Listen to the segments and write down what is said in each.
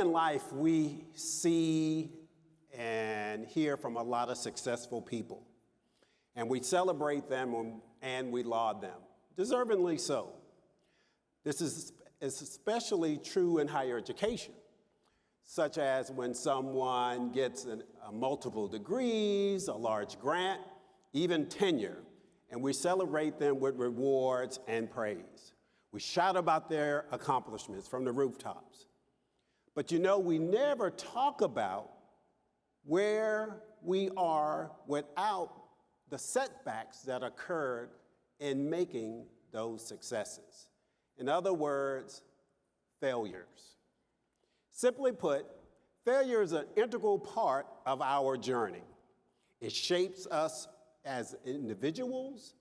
in life, we see and hear from a lot of successful people, and we celebrate them and we laud them, deservingly so. This is especially true in higher education, such as when someone gets multiple degrees, a large grant, even tenure, and we celebrate them with rewards and praise. We shout about their accomplishments from the rooftops. But you know, we never talk about where we are without the setbacks that occurred in making those successes. In other words, failures. Simply put, failure is an integral part of our journey. It shapes us as individuals,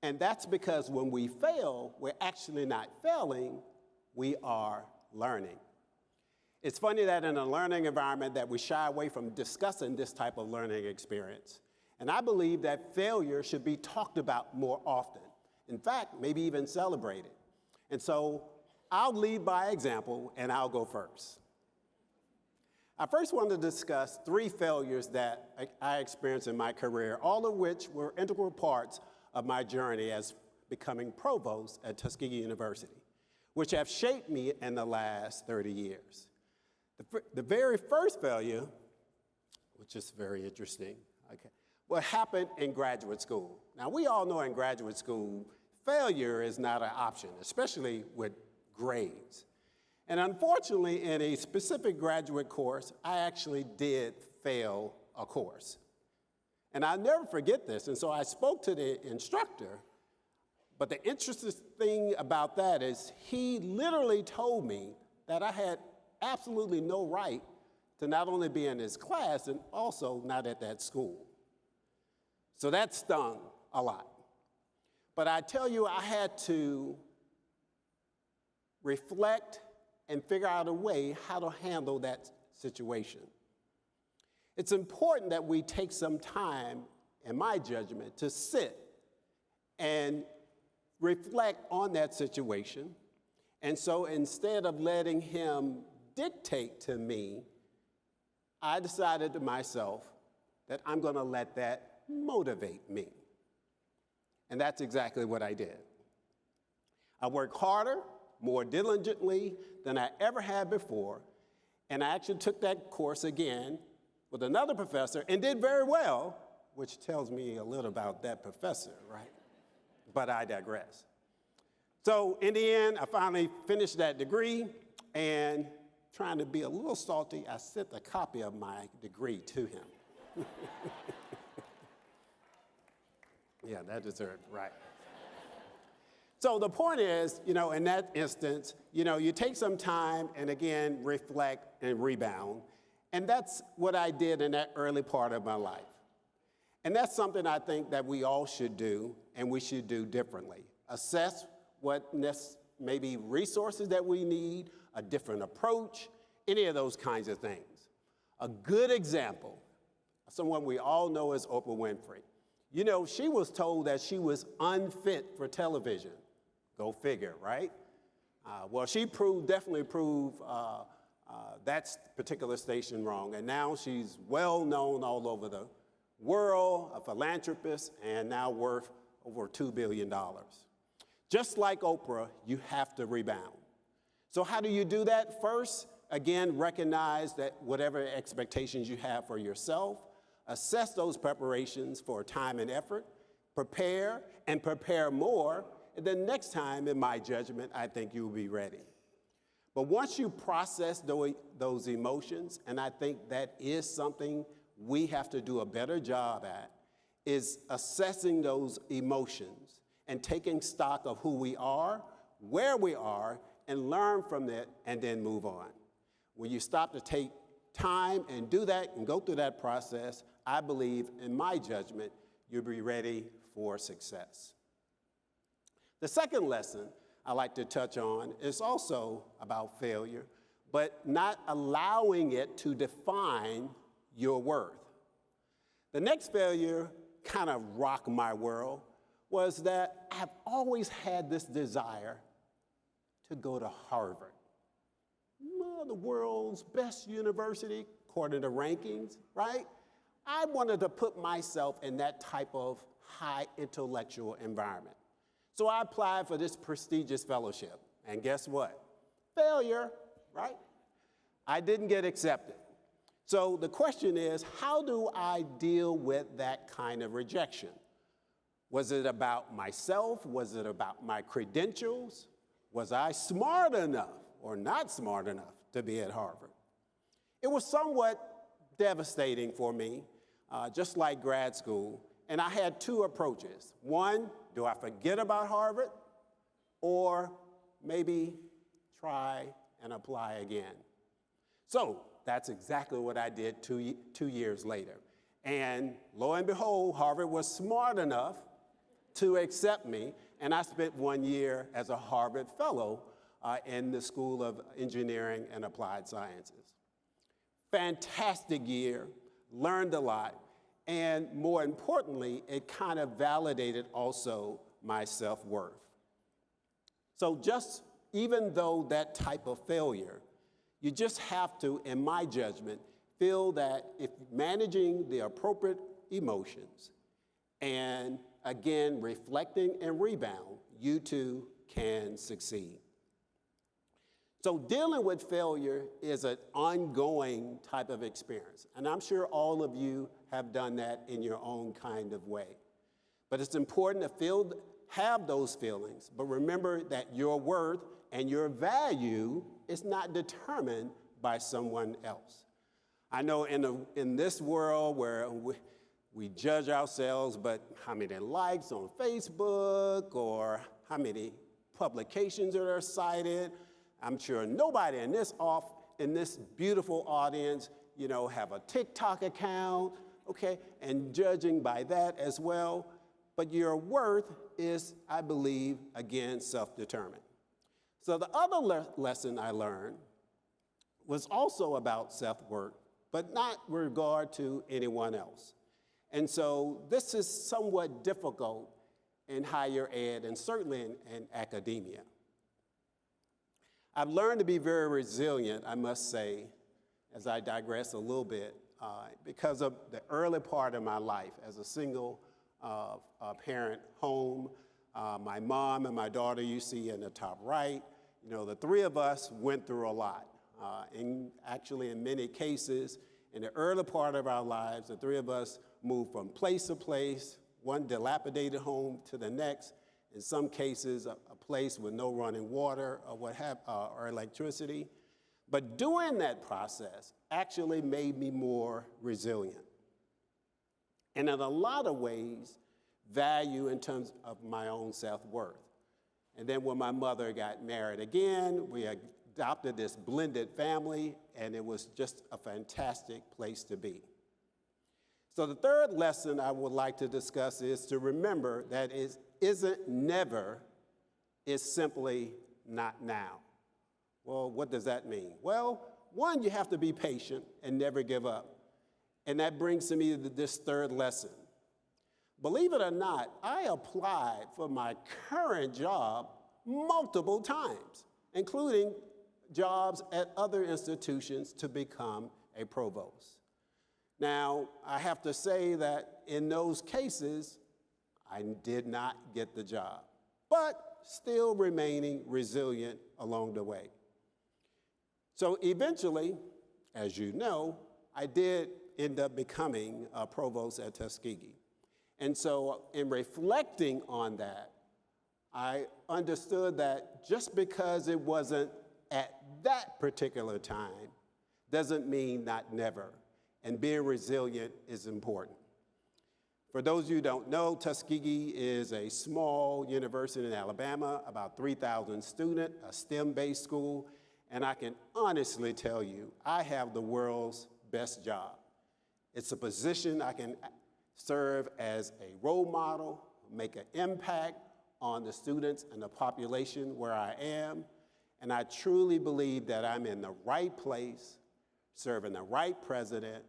and that's because when we fail, we're actually not failing, we are learning. It's funny that in a learning environment that we shy away from discussing this type of learning experience. And I believe that failure should be talked about more often. In fact, maybe even celebrated. And so I'll lead by example, and I'll go first. I first want to discuss 3 failures that I experienced in my career, all of which were integral parts of my journey as becoming provost at Tuskegee University, which have shaped me in the last 30 years. The very first failure, which is very interesting, what happened in graduate school. Now, we all know in graduate school, failure is not an option, especially with grades. And unfortunately, in a specific graduate course, I actually did fail a course. And I'll never forget this, and so I spoke to the instructor, but the interesting thing about that is he literally told me that I had absolutely no right to not only be in his class and also not at that school. So that stung a lot. But I tell you, I had to reflect and figure out a way how to handle that situation. It's important that we take some time, in my judgment, to sit and reflect on that situation. And so instead of letting him dictate to me, I decided to myself that I'm going to let that motivate me. And that's exactly what I did. I worked harder, more diligently than I ever had before, and I actually took that course again with another professor and did very well, which tells me a little about that professor, right? But I digress. So in the end, I finally finished that degree, and trying to be a little salty, I sent a copy of my degree to him. Yeah, that deserved, right. So the point is, in that instance, you take some time and again, reflect and rebound. And that's what I did in that early part of my life. And that's something I think that we all should do, and we should do differently. Assess what maybe resources that we need, a different approach, any of those kinds of things. A good example, someone we all know is Oprah Winfrey. She was told that she was unfit for television. Go figure, right? Well, she definitely proved that particular station wrong. And now she's well known all over the world, a philanthropist, and now worth over $2 billion. Just like Oprah, you have to rebound. So how do you do that? First, again, recognize that whatever expectations you have for yourself, assess those preparations for time and effort, prepare and prepare more, and then next time, in my judgment, I think you'll be ready. But once you process those emotions, and I think that is something we have to do a better job at, is assessing those emotions and taking stock of who we are, where we are, and learn from it, and then move on. When you stop to take time and do that and go through that process, I believe, in my judgment, you'll be ready for success. The second lesson I like to touch on is also about failure, but not allowing it to define your worth. The next failure kind of rocked my world was that I've always had this desire to go to Harvard. the world's best university, according to rankings, right? I wanted to put myself in that type of high intellectual environment. So I applied for this prestigious fellowship, and guess what? Failure, right? I didn't get accepted. So the question is, how do I deal with that kind of rejection? Was it about myself? Was it about my credentials? Was I smart enough or not smart enough to be at Harvard? It was somewhat devastating for me, just like grad school, and I had two approaches. One, do I forget about Harvard, or maybe try and apply again? So that's exactly what I did 2 years later. And lo and behold, Harvard was smart enough to accept me, and I spent 1 year as a Harvard Fellow in the School of Engineering and Applied Sciences. Fantastic year, learned a lot, and more importantly, it kind of validated also my self-worth. So even though that type of failure, you just have to, in my judgment, feel that if managing the appropriate emotions and again, reflecting and rebound, you too can succeed. So dealing with failure is an ongoing type of experience. And I'm sure all of you have done that in your own kind of way. But it's important to have those feelings, but remember that your worth and your value is not determined by someone else. I know in this world where we judge ourselves, but how many likes on Facebook or how many publications that are cited. I'm sure nobody in this beautiful audience, have a TikTok account, okay, and judging by that as well. But your worth is, I believe, again, self-determined. So the other lesson I learned was also about self-worth, but not with regard to anyone else. And so this is somewhat difficult in higher ed and certainly in academia. I've learned to be very resilient, I must say, as I digress a little bit, because of the early part of my life as a single parent home. My mom and my daughter you see in the top right, the three of us went through a lot. And actually, in many cases, in the early part of our lives, the three of us moved from place to place, one dilapidated home to the next, in some cases, a place with no running water or electricity. But doing that process actually made me more resilient. And in a lot of ways, value in terms of my own self-worth. And then when my mother got married again, we adopted this blended family, and it was just a fantastic place to be. So the third lesson I would like to discuss is to remember that it isn't never, it's simply not now. Well, what does that mean? Well, one, you have to be patient and never give up. And that brings to me this third lesson. Believe it or not, I applied for my current job multiple times, including jobs at other institutions to become a provost. Now, I have to say that in those cases, I did not get the job, but still remaining resilient along the way. So eventually, as you know, I did end up becoming a provost at Tuskegee. And so in reflecting on that, I understood that just because it wasn't at that particular time doesn't mean not never. And being resilient is important. For those of you who don't know, Tuskegee is a small university in Alabama, about 3,000 students, a STEM-based school, and I can honestly tell you, I have the world's best job. It's a position I can serve as a role model, make an impact on the students and the population where I am, and I truly believe that I'm in the right place, serving the right president,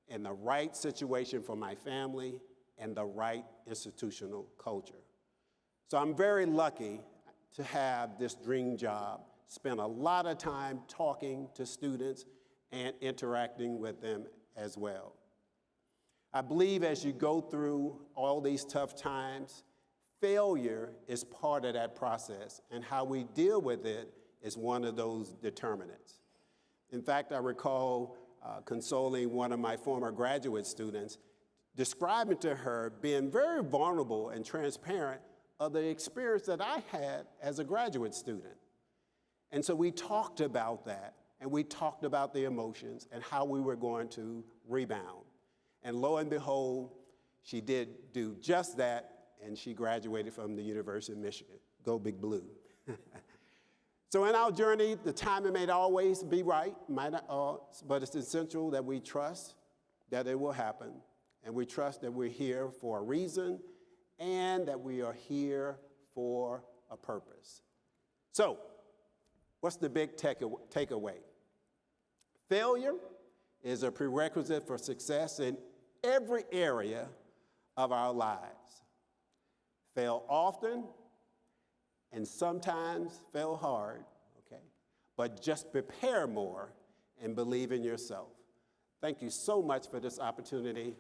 in the right situation for my family, and the right institutional culture. So I'm very lucky to have this dream job spent a lot of time talking to students and interacting with them as well. I believe as you go through all these tough times, failure is part of that process, and how we deal with it is one of those determinants. In fact, I recall consoling one of my former graduate students, describing to her being very vulnerable and transparent of the experience that I had as a graduate student. And so we talked about that, and we talked about the emotions and how we were going to rebound. And lo and behold, she did do just that, and she graduated from the University of Michigan. Go Big Blue. So in our journey, the timing may not always be right, but it's essential that we trust that it will happen, and we trust that we're here for a reason, and that we are here for a purpose. So, what's the big takeaway? Failure is a prerequisite for success in every area of our lives. Fail often, and sometimes fail hard, okay? But just prepare more and believe in yourself. Thank you so much for this opportunity.